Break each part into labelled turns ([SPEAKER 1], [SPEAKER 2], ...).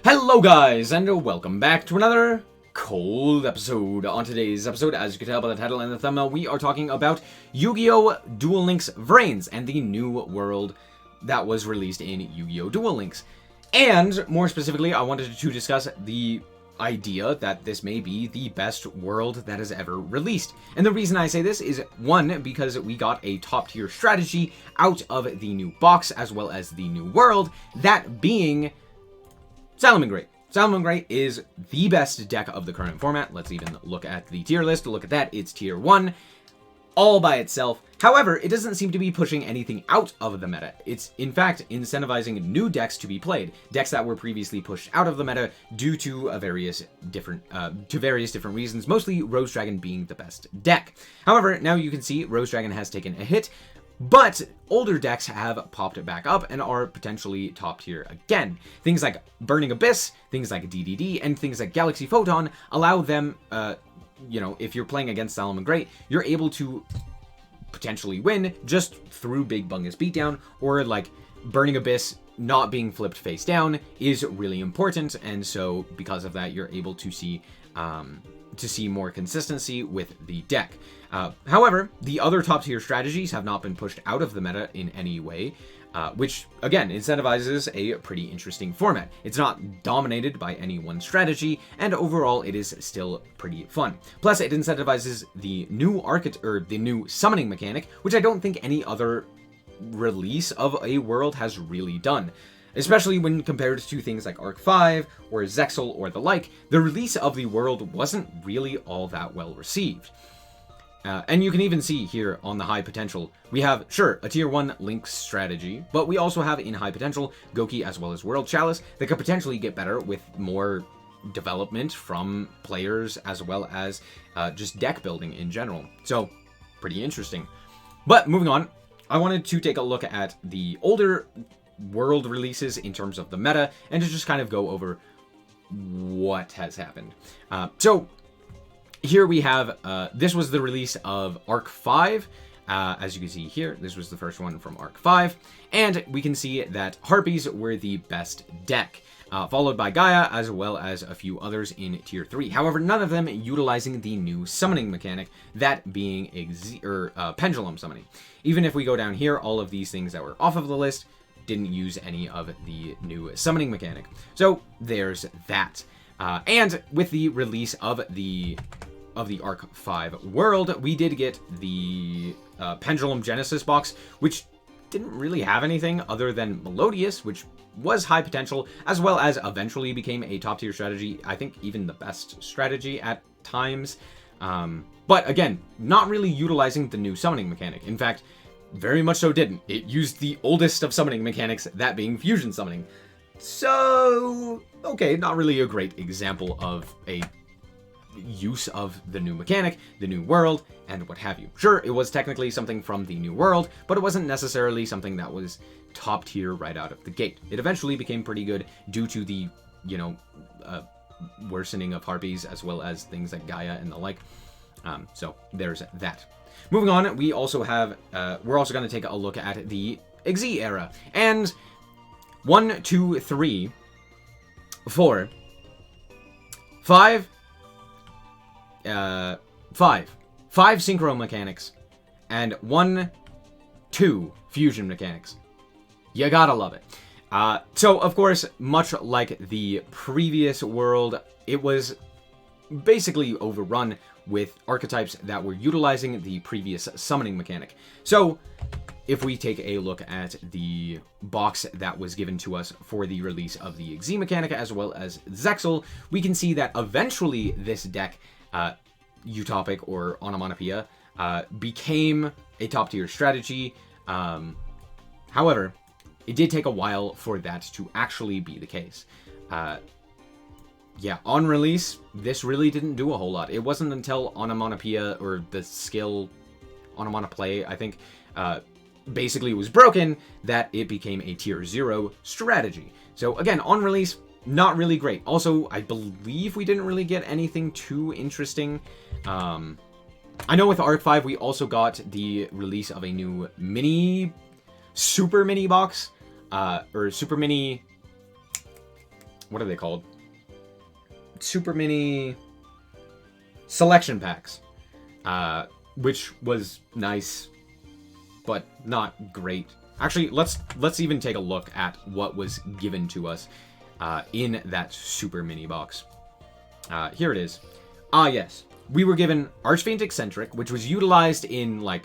[SPEAKER 1] Hello guys, and welcome back to another cold episode. On today's episode, as you can tell by the title and the thumbnail, we are talking about Yu-Gi-Oh! Duel Links Vrains and the new world that was released in Yu-Gi-Oh! Duel Links. And, more specifically, I wanted to discuss the idea that this may be the best world that has ever released. And the reason I say this is, one, because we got a top-tier strategy out of the new box, as well as the new world, that being Salamangreat. Salamangreat is the best deck of the current format. Let's even look at the tier list. Look at that. It's tier 1 all by itself. However, it doesn't seem to be pushing anything out of the meta. It's, in fact, incentivizing new decks to be played. Decks that were previously pushed out of the meta due to various different reasons, mostly Rose Dragon being the best deck. However, now you can see Rose Dragon has taken a hit, but older decks have popped back up and are potentially top tier again. Things like Burning Abyss, things like DDD, and things like Galaxy Photon allow them, if you're playing against Salamangreat, you're able to potentially win just through Big Bungus Beatdown, or like Burning Abyss not being flipped face down is really important, and so because of that, you're able to see more consistency with the deck. However, the other top-tier strategies have not been pushed out of the meta in any way, which, again, incentivizes a pretty interesting format. It's not dominated by any one strategy, and overall, it is still pretty fun. Plus, it incentivizes the new summoning mechanic, which I don't think any other release of a world has really done. Especially when compared to things like Arc 5 or Zexal or the like, the release of the world wasn't really all that well received. And you can even see here on the high potential, we have, sure, a tier 1 Link strategy, but we also have in high potential Goki as well as World Chalice that could potentially get better with more development from players as well as just deck building in general. So, pretty interesting. But moving on, I wanted to take a look at the older world releases in terms of the meta and to just kind of go over what has happened. So here we have, this was the release of Arc 5. As you can see here, this was the first one from Arc 5. And we can see that Harpies were the best deck, followed by Gaia, as well as a few others in Tier 3. However, none of them utilizing the new summoning mechanic, that being Pendulum Summoning. Even if we go down here, all of these things that were off of the list didn't use any of the new summoning mechanic. So there's that. And with the release of the Arc 5 world, we did get the Pendulum Genesis box, which didn't really have anything other than Melodious, which was high potential, as well as eventually became a top tier strategy. I think even the best strategy at times. But again, not really utilizing the new summoning mechanic. In fact, very much so didn't. It used the oldest of summoning mechanics, that being fusion summoning. So, okay, not really a great example of a use of the new mechanic, the new world, and what have you. Sure, it was technically something from the new world, but it wasn't necessarily something that was top tier right out of the gate. It eventually became pretty good due to the, worsening of Harpies, as well as things like Gaia and the like. So there's that. Moving on, we also have, we're also going to take a look at the XZ era. And 1, 2, 3, 4, 5, 5 synchro mechanics, and 1, 2 fusion mechanics. You gotta love it. So, of course, much like the previous world, it was basically overrun with archetypes that were utilizing the previous summoning mechanic. So, if we take a look at the box that was given to us for the release of the XZ mechanic as well as Zexal, we can see that eventually this deck, Utopic or Onomatopoeia, became a top tier strategy. However, it did take a while for that to actually be the case. Yeah, on release, this really didn't do a whole lot. It wasn't until Onomatopoeia, or the skill Onomatopoeia, I think, basically was broken, that it became a tier 0 strategy. So again, on release, not really great. Also, I believe we didn't really get anything too interesting. I know with Arc 5, we also got the release of a new super mini box, or super mini what are they called? Super mini selection packs, which was nice, but not great. Actually, let's even take a look at what was given to us in that super mini box. Here it is. Ah, yes. We were given Archfiend Eccentric, which was utilized in, like...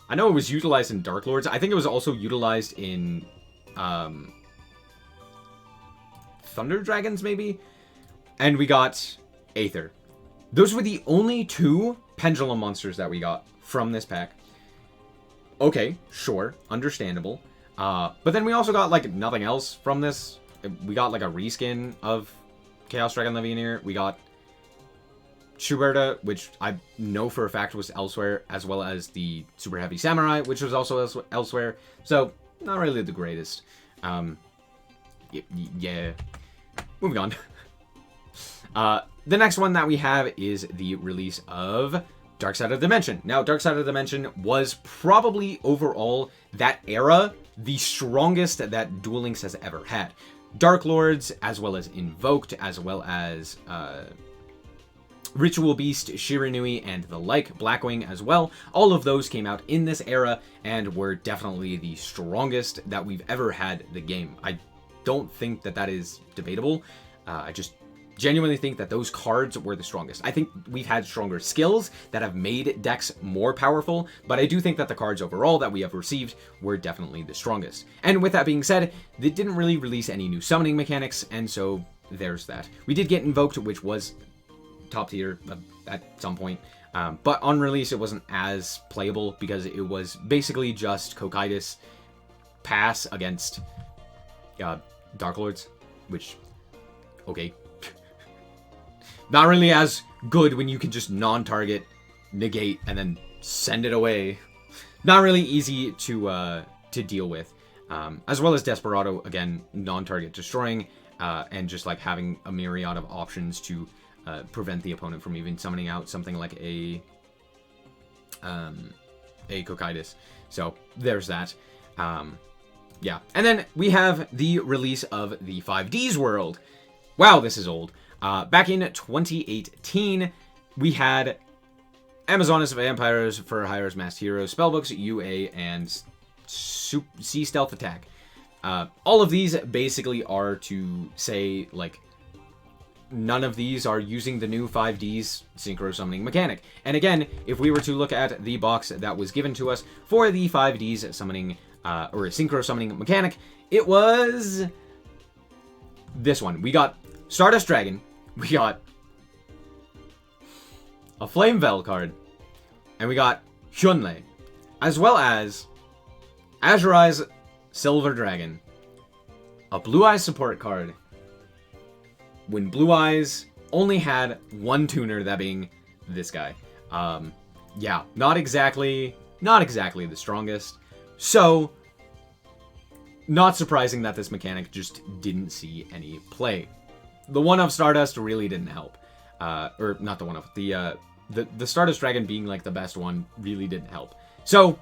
[SPEAKER 1] I know it was utilized in Dark Lords. I think it was also utilized in... Thunder Dragons, maybe? And we got Aether. Those were the only 2 Pendulum monsters that we got from this pack. Okay, sure. Understandable. But then we also got, like, nothing else from this. We got, like, a reskin of Chaos Dragon Legionnaire. We got Schuberta, which I know for a fact was elsewhere, as well as the Super Heavy Samurai, which was also elsewhere. So, not really the greatest. Yeah. Moving on. The next one that we have is the release of Dark Side of Dimension. Now, Dark Side of Dimension was probably, overall, that era, the strongest that Duel Links has ever had. Dark Lords, as well as Invoked, as well as Ritual Beast, Shiranui, and the like, Blackwing as well. All of those came out in this era and were definitely the strongest that we've ever had the game. I don't think that that is debatable. I just genuinely think that those cards were the strongest. I think we've had stronger skills that have made decks more powerful, but I do think that the cards overall that we have received were definitely the strongest. And with that being said, they didn't really release any new summoning mechanics, and so there's that. We did get Invoked, which was top tier at some point, but on release it wasn't as playable because it was basically just Cocytus pass against Dark Lords, which, okay. Not really as good when you can just non-target, negate, and then send it away. Not really easy to deal with. As well as Desperado, again, non-target destroying, and just like having a myriad of options to prevent the opponent from even summoning out something like a Cocytus. So there's that. Yeah, and then we have the release of the 5Ds world. Wow, this is old. Back in 2018, we had Amazonas Vampires for Hire's Masked Heroes, Spellbooks, UA, and Sea Stealth Attack. All of these basically are to say, like, none of these are using the new 5Ds Synchro Summoning mechanic. And again, if we were to look at the box that was given to us for the 5Ds Summoning, or Synchro Summoning mechanic, it was this one. We got Stardust Dragon, we got a Flame Veil card, and we got Hyunlei, as well as Azure Eyes Silver Dragon, a Blue Eyes support card, when Blue Eyes only had one tuner, that being this guy. Yeah, not exactly the strongest. So, not surprising that this mechanic just didn't see any play. The one of Stardust really didn't help. Or, not the one of, the Stardust Dragon being, like, the best one really didn't help. So,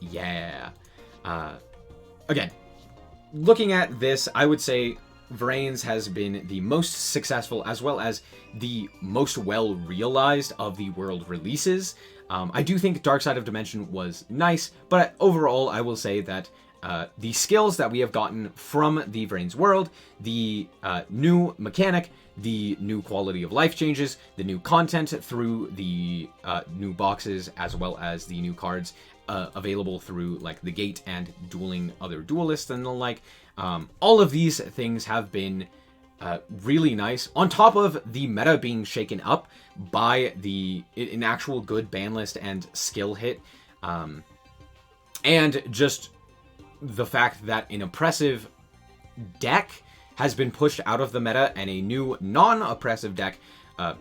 [SPEAKER 1] yeah. Again, looking at this, I would say Vrains has been the most successful, as well as the most well-realized of the world releases. I do think Dark Side of Dimension was nice, but overall, I will say that the skills that we have gotten from the Vrains world, the new mechanic, the new quality of life changes, the new content through the new boxes, as well as the new cards available through like the gate and dueling other duelists and the like. All of these things have been really nice, on top of the meta being shaken up by an actual good ban list and skill hit, and just the fact that an oppressive deck has been pushed out of the meta and a new non-oppressive deck,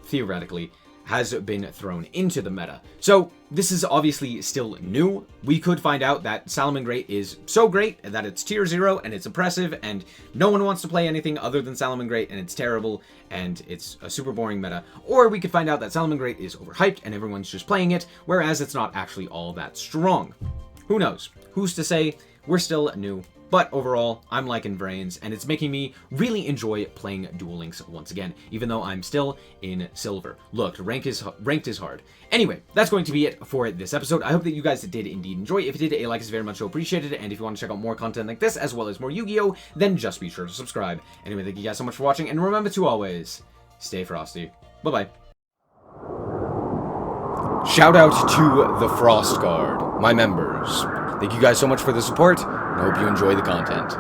[SPEAKER 1] theoretically, has been thrown into the meta. So this is obviously still new. We could find out that Salamangreat is so great that it's tier 0 and it's oppressive and no one wants to play anything other than Salamangreat and it's terrible and it's a super boring meta. Or we could find out that Salamangreat is overhyped and everyone's just playing it, whereas it's not actually all that strong. Who knows? Who's to say? We're still new. But overall, I'm liking Vrains, and it's making me really enjoy playing Duel Links once again, even though I'm still in silver. Look, ranked is hard. Anyway, that's going to be it for this episode. I hope that you guys did indeed enjoy. If you did, a like is very much so appreciated, and if you want to check out more content like this, as well as more Yu-Gi-Oh!, then just be sure to subscribe. Anyway, thank you guys so much for watching, and remember to always stay frosty. Bye-bye. Shout out to the Frost Guard, my members. Thank you guys so much for the support, and I hope you enjoy the content.